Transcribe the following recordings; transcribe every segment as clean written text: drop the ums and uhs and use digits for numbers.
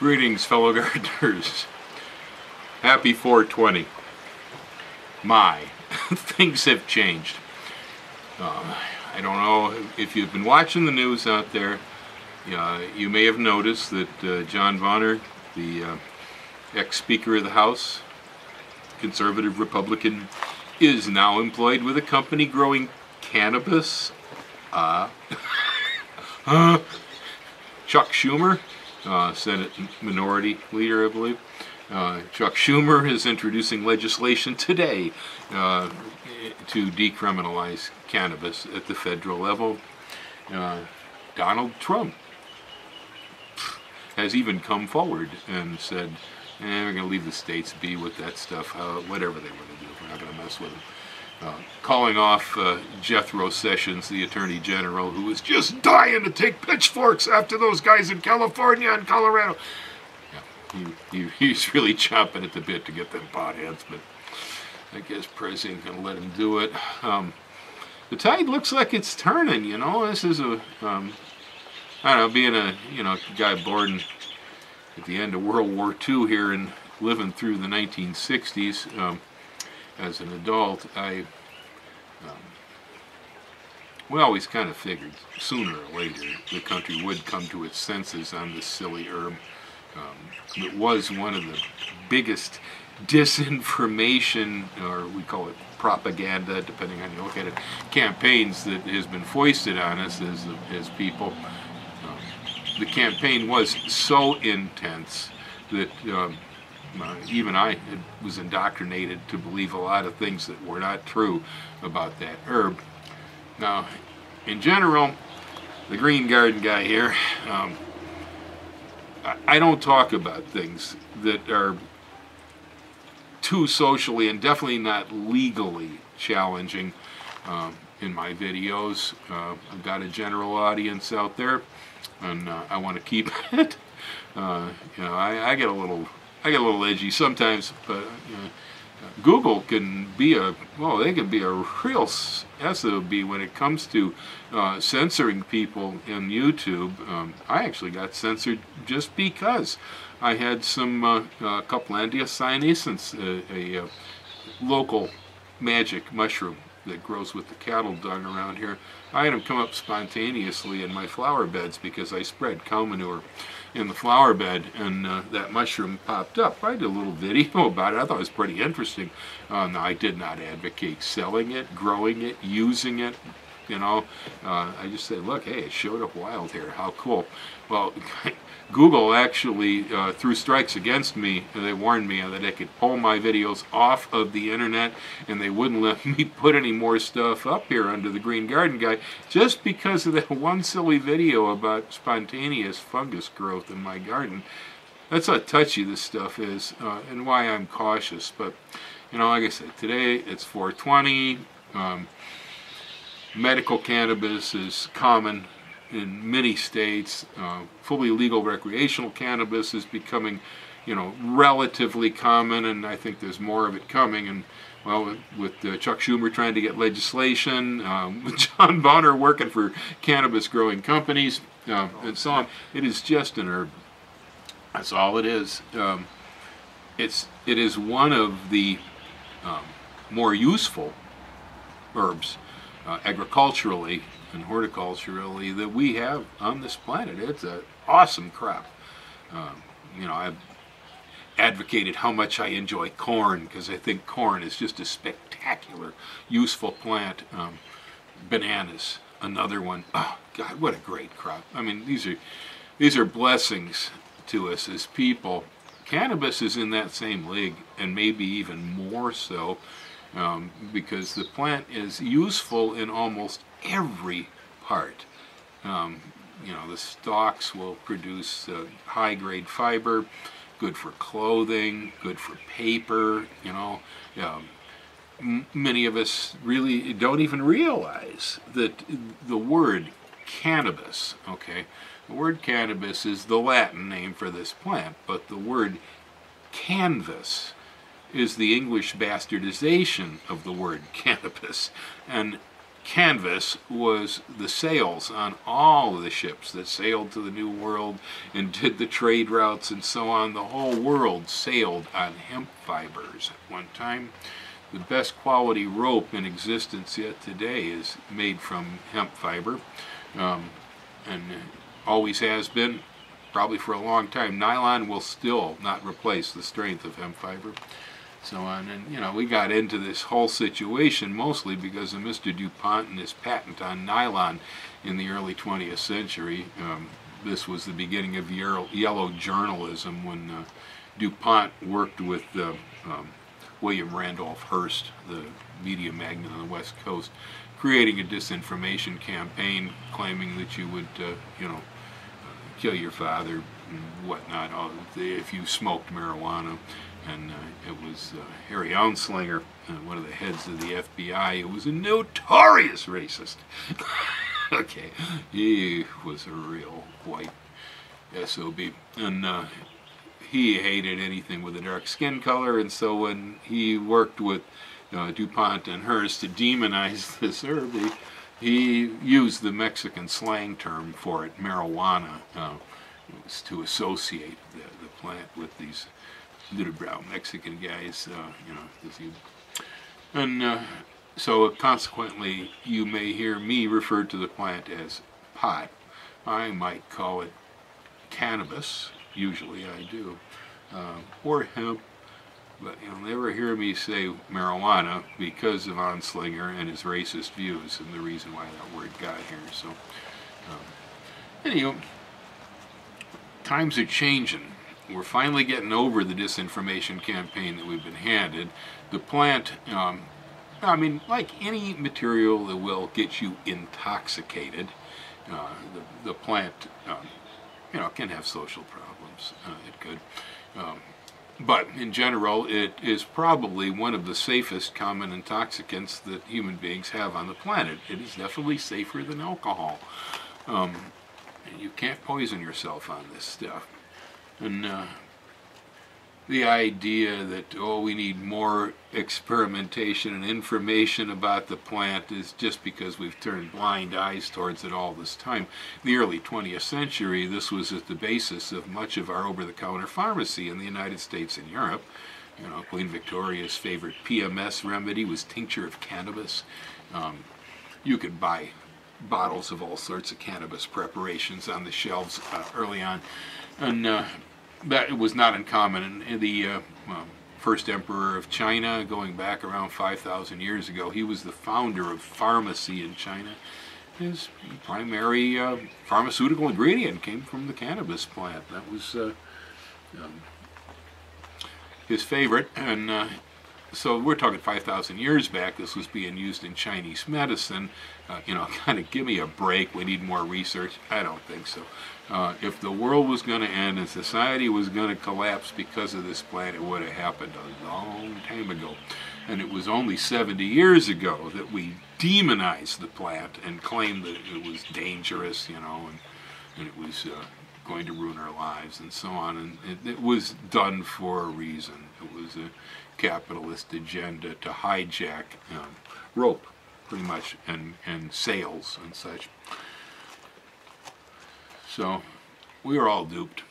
Greetings, fellow gardeners. Happy 420. Things have changed. I don't know if you've been watching the news out there. You may have noticed that John Bonner, the ex-Speaker of the House, conservative Republican, is now employed with a company growing cannabis. Chuck Schumer, Senate Minority Leader, I believe. Chuck Schumer is introducing legislation today to decriminalize cannabis at the federal level. Donald Trump has even come forward and said, we're going to leave the states be with that stuff, whatever they want to do. We're not going to mess with them. Calling off Jethro Sessions, the Attorney General, who was just dying to take pitchforks after those guys in California and Colorado. Yeah, he's really chomping at the bit to get them potheads, but I guess President going to let him do it. The tide looks like it's turning, you know. This is a, I don't know, being a, guy born at the end of World War II here and living through the 1960s, as an adult, we always kind of figured sooner or later the country would come to its senses on this silly herb. It was one of the biggest disinformation, or we call it propaganda, depending on how you look at it, campaigns that has been foisted on us as people. The campaign was so intense that even I was indoctrinated to believe a lot of things that were not true about that herb. Now, in general, the Green Garden guy here, I don't talk about things that are too socially and definitely not legally challenging in my videos. I've got a general audience out there, and I want to keep it. I get a little edgy sometimes, but Google can be they can be a real SOB when it comes to censoring people in YouTube. I actually got censored just because I had some Copelandia sinensis, a local magic mushroom that grows with the cattle dung around here. I had them come up spontaneously in my flower beds because I spread cow manure in the flower bed, and that mushroom popped up. I did a little video about it. I thought it was pretty interesting. Now, I did not advocate selling it, growing it, using it. I just said, look, hey, it showed up wild here. How cool. Well, Google actually threw strikes against me. They warned me that they could pull my videos off of the internet, and they wouldn't let me put any more stuff up here under the Green Garden guy just because of that one silly video about spontaneous fungus growth in my garden. That's how touchy this stuff is, and why I'm cautious. But, like I said, today it's 420. Medical cannabis is common in many states. Fully legal recreational cannabis is becoming, relatively common, and I think there's more of it coming. And well, with Chuck Schumer trying to get legislation, with John Bonner working for cannabis growing companies, and so on, it is just an herb. That's all it is. It is one of the more useful herbs agriculturally and horticulturally that we have on this planet. It's an awesome crop. I've advocated how much I enjoy corn because I think corn is just a spectacular, useful plant. Bananas, another one. Oh God, what a great crop! I mean, these are blessings to us as people. Cannabis is in that same league, and maybe even more so. Because the plant is useful in almost every part. The stalks will produce high-grade fiber, good for clothing, good for paper. Many of us really don't even realize that the word cannabis, the word cannabis is the Latin name for this plant, but the word canvas is the English bastardization of the word cannabis. And canvas was the sails on all of the ships that sailed to the New World and did the trade routes and so on. The whole world sailed on hemp fibers at one time. The best quality rope in existence yet today is made from hemp fiber, and always has been, probably for a long time. Nylon will still not replace the strength of hemp fiber. So on, and you know, we got into this whole situation mostly because of Mr. DuPont and his patent on nylon in the early 20th century. This was the beginning of yellow journalism when DuPont worked with William Randolph Hearst, the media magnate on the West Coast, creating a disinformation campaign claiming that you would, you know, kill your father and whatnot if you smoked marijuana. And it was Harry Anslinger, one of the heads of the FBI, who was a notorious racist. Okay, he was a real white SOB. And he hated anything with a dark skin color, and so when he worked with DuPont and Hearst to demonize this herb, he used the Mexican slang term for it, marijuana, to associate the plant with these little brown Mexican guys, you know, and so consequently you may hear me refer to the plant as pot. I might call it cannabis, usually I do, or hemp, but you'll never hear me say marijuana because of Anslinger and his racist views and the reason why that word got here. So anyway, times are changing. We're finally getting over the disinformation campaign that we've been handed. The plant, I mean, like any material that will get you intoxicated, the plant, you know, can have social problems. It could. But in general, it is probably one of the safest common intoxicants that human beings have on the planet. It is definitely safer than alcohol. And you can't poison yourself on this stuff. And the idea that, oh, we need more experimentation and information about the plant is just because we've turned blind eyes towards it all this time. In the early 20th century, this was at the basis of much of our over-the-counter pharmacy in the United States and Europe. You know, Queen Victoria's favorite PMS remedy was tincture of cannabis. You could buy bottles of all sorts of cannabis preparations on the shelves early on. And that was not uncommon. And the first emperor of China, going back around 5,000 years ago, he was the founder of pharmacy in China. His primary pharmaceutical ingredient came from the cannabis plant. That was his favorite. And so we're talking 5,000 years back. This was being used in Chinese medicine. You know, kind of give me a break. We need more research. I don't think so. If the world was going to end and society was going to collapse because of this plant, it would have happened a long time ago. And it was only 70 years ago that we demonized the plant and claimed that it was dangerous, you know, and it was going to ruin our lives and so on. And it was done for a reason. It was a capitalist agenda to hijack rope, pretty much, and sales and such. So we were all duped.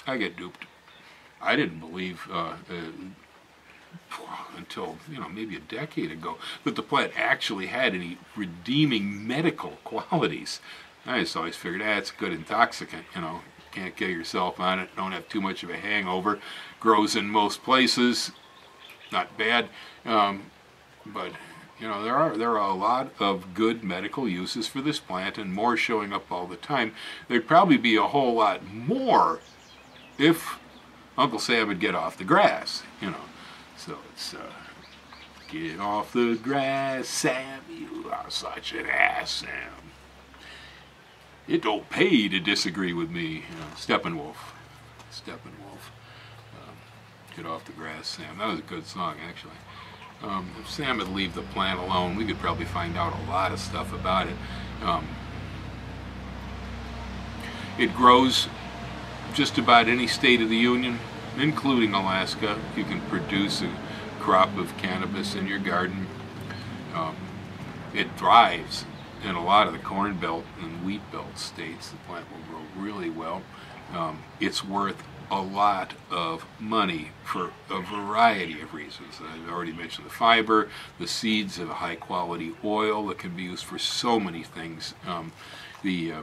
I get duped. I didn't believe until, you know, maybe a decade ago that the plant actually had any redeeming medical qualities. I just always figured, it's a good intoxicant, you know, can't kill yourself on it, don't have too much of a hangover, grows in most places, not bad, but you know, there are a lot of good medical uses for this plant, and more showing up all the time. There'd probably be a whole lot more if Uncle Sam would get off the grass, you know. So it's get off the grass, Sam. You are such an ass, Sam. It don't pay to disagree with me. You know, Steppenwolf. Get off the grass, Sam. That was a good song, actually. If Sam would leave the plant alone, we could probably find out a lot of stuff about it. It grows just about any state of the union, including Alaska. You can produce a crop of cannabis in your garden. it thrives in a lot of the corn belt and wheat belt states. The plant will grow really well. It's worth a lot of money for a variety of reasons. I've already mentioned the fiber. The seeds have a high quality oil that can be used for so many things. The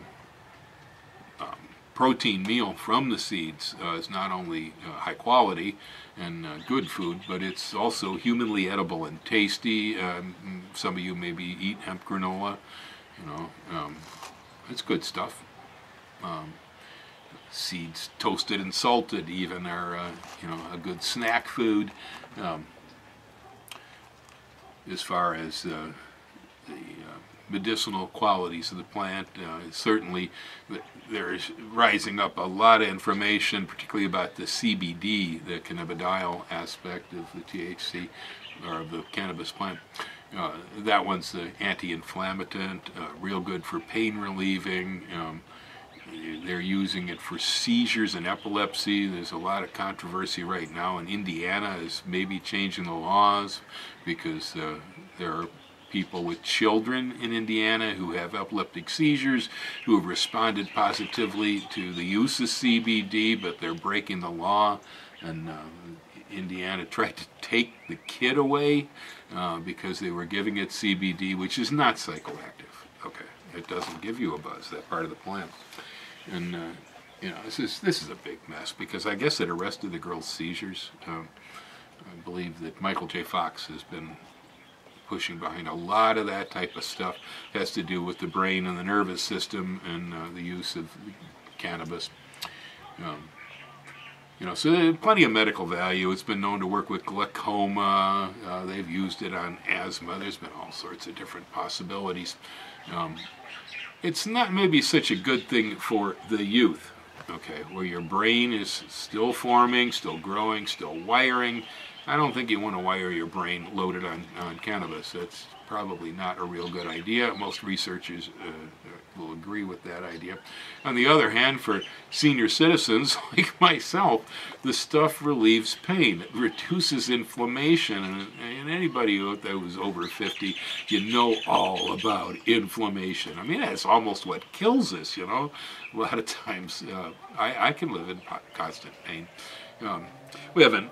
protein meal from the seeds is not only high quality and good food, but it's also humanly edible and tasty. Some of you maybe eat hemp granola. It's good stuff. Seeds toasted and salted even are a good snack food. As far as the medicinal qualities of the plant, certainly there's rising up a lot of information, particularly about the CBD, the cannabidiol aspect of the THC or of the cannabis plant. That one's the anti-inflammatory, real good for pain relieving. They're using it for seizures and epilepsy. There's a lot of controversy right now, and Indiana is maybe changing the laws because there are people with children in Indiana who have epileptic seizures who have responded positively to the use of CBD, but they're breaking the law. And Indiana tried to take the kid away because they were giving it CBD, which is not psychoactive. Okay, it doesn't give you a buzz, that part of the plant. And this is a big mess because I guess it arrested the girl's seizures. I believe that Michael J. Fox has been pushing behind a lot of that type of stuff. It has to do with the brain and the nervous system and the use of cannabis. So there's plenty of medical value. It's been known to work with glaucoma. They've used it on asthma. There's been all sorts of different possibilities. It's not maybe such a good thing for the youth, okay, where your brain is still forming, still growing, still wiring. I don't think you want to wire your brain loaded on cannabis. That's probably not a real good idea. Most researchers will agree with that idea. On the other hand, for senior citizens like myself, the stuff relieves pain. It reduces inflammation. And anybody who's over 50, you know all about inflammation. I mean, that's almost what kills us, A lot of times I can live in constant pain. We have an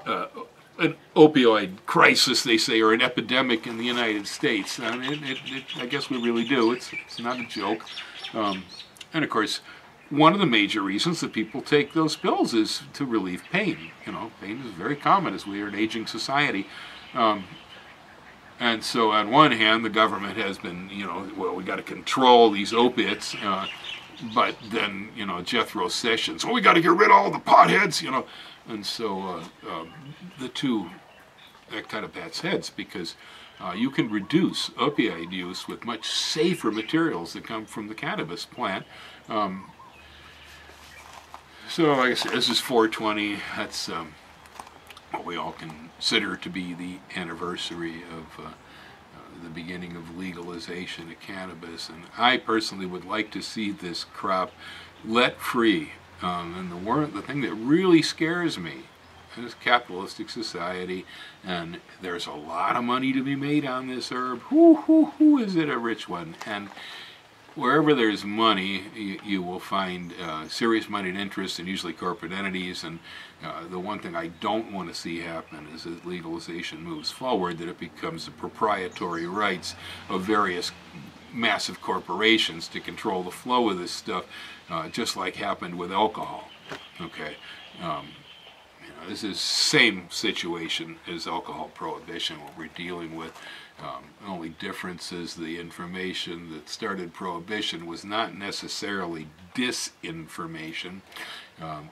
opioid crisis, they say, or an epidemic in the United States. I guess we really do. It's not a joke. And of course, one of the major reasons that people take those pills is to relieve pain. Pain is very common as we are an aging society. And so on one hand, the government has been, we got to control these opiates. But then, Jethro Sessions, we got to get rid of all the potheads, And so the two, that kind of bats heads because you can reduce opioid use with much safer materials that come from the cannabis plant. So like I said, this is 420. That's what we all consider to be the anniversary of the beginning of legalization of cannabis. And I personally would like to see this crop let free. And the thing that really scares me is capitalistic society, and there's a lot of money to be made on this herb. Who is it a rich one? And wherever there's money, you will find serious money and interest, and usually corporate entities. And the one thing I don't want to see happen is that legalization moves forward, that it becomes the proprietary rights of various massive corporations to control the flow of this stuff, just like happened with alcohol. Okay, this is same situation as alcohol prohibition. What we're dealing with, the only difference is the information that started prohibition was not necessarily disinformation.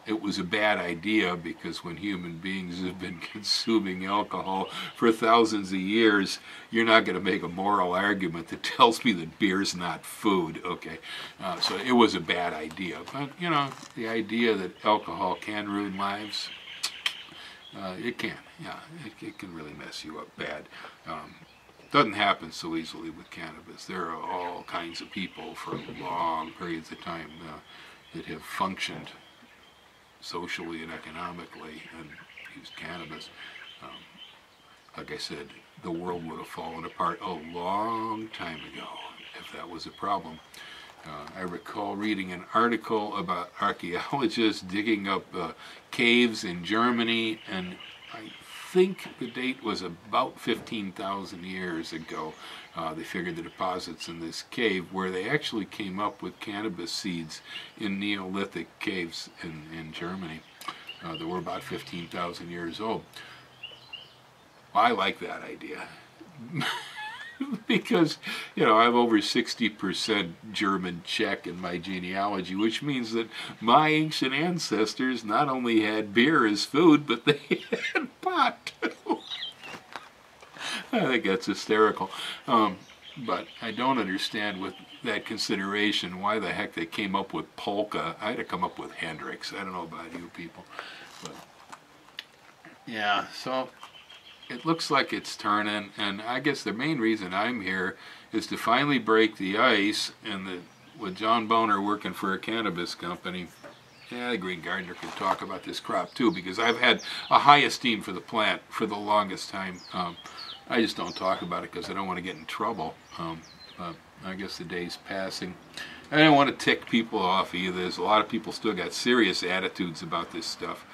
It was a bad idea because when human beings have been consuming alcohol for thousands of years, you're not going to make a moral argument that tells me that beer's not food. Okay, so it was a bad idea. But the idea that alcohol can ruin lives, it can. Yeah, it can really mess you up bad. Doesn't happen so easily with cannabis. There are all kinds of people for long periods of time that have functioned socially and economically and used cannabis. like I said, the world would have fallen apart a long time ago if that was a problem. I recall reading an article about archaeologists digging up caves in Germany, and I think the date was about 15,000 years ago. They figured the deposits in this cave, where they actually came up with cannabis seeds in Neolithic caves in Germany. They were about 15,000 years old. I like that idea. Because, you know, I'm over 60% German Czech in my genealogy, which means that my ancient ancestors not only had beer as food, but they had pot too. I think that's hysterical. But I don't understand with that consideration why the heck they came up with polka. I had to come up with Hendrix. I don't know about you people. But yeah, so it looks like it's turning, and I guess the main reason I'm here is to finally break the ice, and with John Boner working for a cannabis company. Yeah, the Green Gardener can talk about this crop too, because I've had a high esteem for the plant for the longest time. I just don't talk about it because I don't want to get in trouble. But I guess the day's passing. I don't want to tick people off either. There's a lot of people still got serious attitudes about this stuff.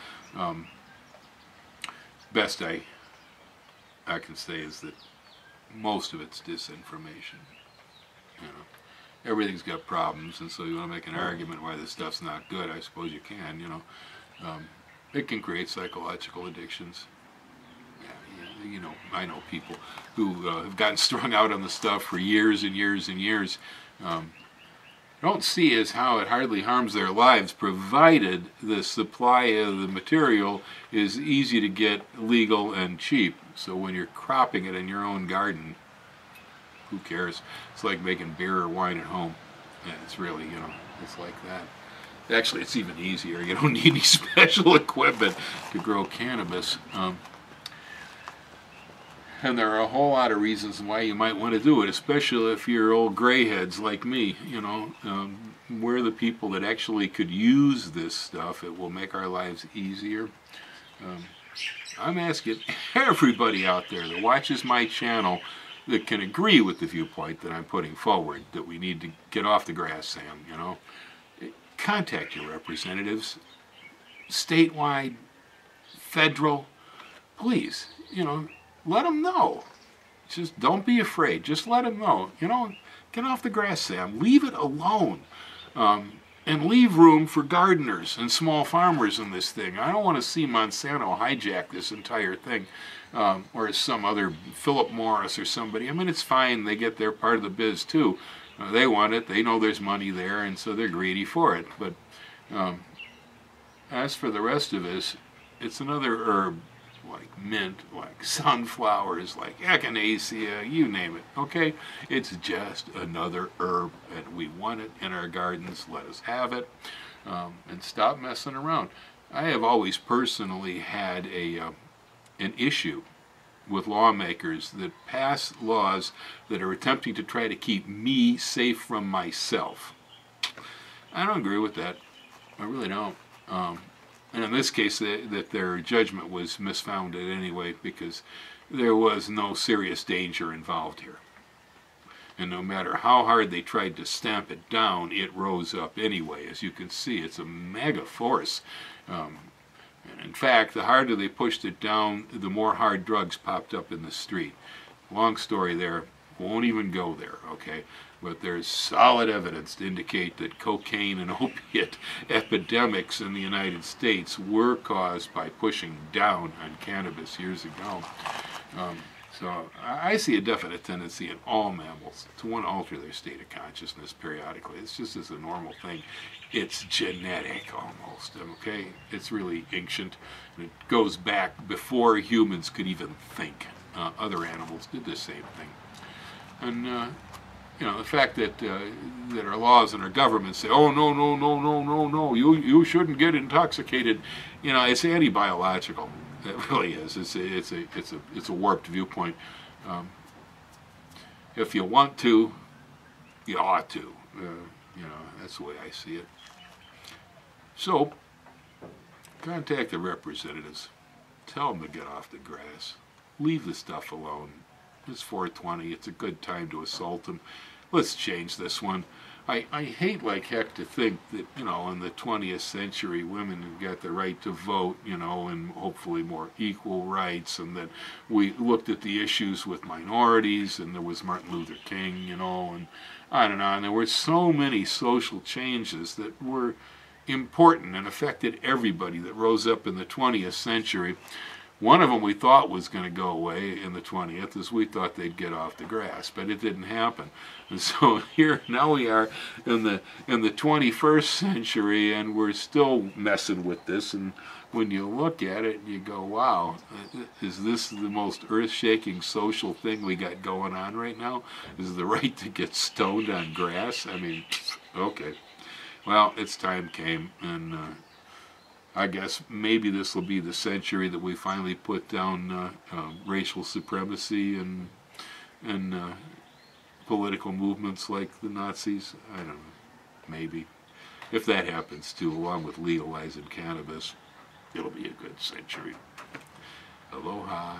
Best I can say is that most of it's disinformation. You know, everything's got problems, and so you want to make an argument why this stuff's not good. I suppose you can. You know, it can create psychological addictions. Yeah, you know, I know people who have gotten strung out on the stuff for years and years and years. Don't see as how it hardly harms their lives, provided the supply of the material is easy to get, legal, and cheap. So when you're cropping it in your own garden, who cares? It's like making beer or wine at home. And it's really, you know, it's like that. Actually, it's even easier. You don't need any special equipment to grow cannabis. And there are a whole lot of reasons why you might want to do it, especially if you're old grayheads like me. You know, we're the people that actually could use this stuff. It will make our lives easier. I'm asking everybody out there that watches my channel that can agree with the viewpoint that I'm putting forward, that we need to get off the grass, Sam, you know. Contact your representatives, statewide, federal, please, you know, let them know. Just don't be afraid. Just let them know. You know, get off the grass, Sam. Leave it alone. And leave room for gardeners and small farmers in this thing. I don't want to see Monsanto hijack this entire thing, or some other Philip Morris or somebody. I mean, it's fine. They get their part of the biz, too. They want it. They know there's money there, and so they're greedy for it. But as for the rest of us, it's another herb, like mint, like sunflowers, like echinacea, you name it, okay? It's just another herb, and we want it in our gardens. Let us have it, and stop messing around. I have always personally had an issue with lawmakers that pass laws that are attempting to try to keep me safe from myself. I don't agree with that. I really don't. And in this case, that their judgment was misfounded anyway, because there was no serious danger involved here. And no matter how hard they tried to stamp it down, it rose up anyway. As you can see, it's a mega force. And in fact, the harder they pushed it down, the more hard drugs popped up in the street. Long story there. Won't even go there, okay? But there's solid evidence to indicate that cocaine and opiate epidemics in the United States were caused by pushing down on cannabis years ago. So I see a definite tendency in all mammals to want to alter their state of consciousness periodically. It's just as a normal thing. It's genetic almost, okay? It's really ancient. It goes back before humans could even think. Other animals did the same thing. And, you know, the fact that that our laws and our governments say, oh, no, no, no, no, no, no, you shouldn't get intoxicated, you know, it's anti-biological. It really is. It's a warped viewpoint. If you want to, you ought to. You know, that's the way I see it. So, contact the representatives. Tell them to get off the grass. leave the stuff alone. It's 420. It's a good time to assault them. Let's change this one. I hate like heck to think that, you know, in the 20th century women have got the right to vote, you know, and hopefully more equal rights, and that we looked at the issues with minorities, and there was Martin Luther King, you know, and I don't know, and there were so many social changes that were important and affected everybody that rose up in the 20th century. One of them we thought was going to go away in the 20th is we thought they'd get off the grass, but it didn't happen. And so here now we are in the 21st century, and we're still messing with this. And when you look at it, you go, "Wow, is this the most earth-shaking social thing we got going on right now? Is the right to get stoned on grass?" I mean, okay. Well, its time came, and I guess maybe this will be the century that we finally put down racial supremacy and political movements like the Nazis. I don't know. Maybe. If that happens too, along with legalizing cannabis, it'll be a good century. Aloha.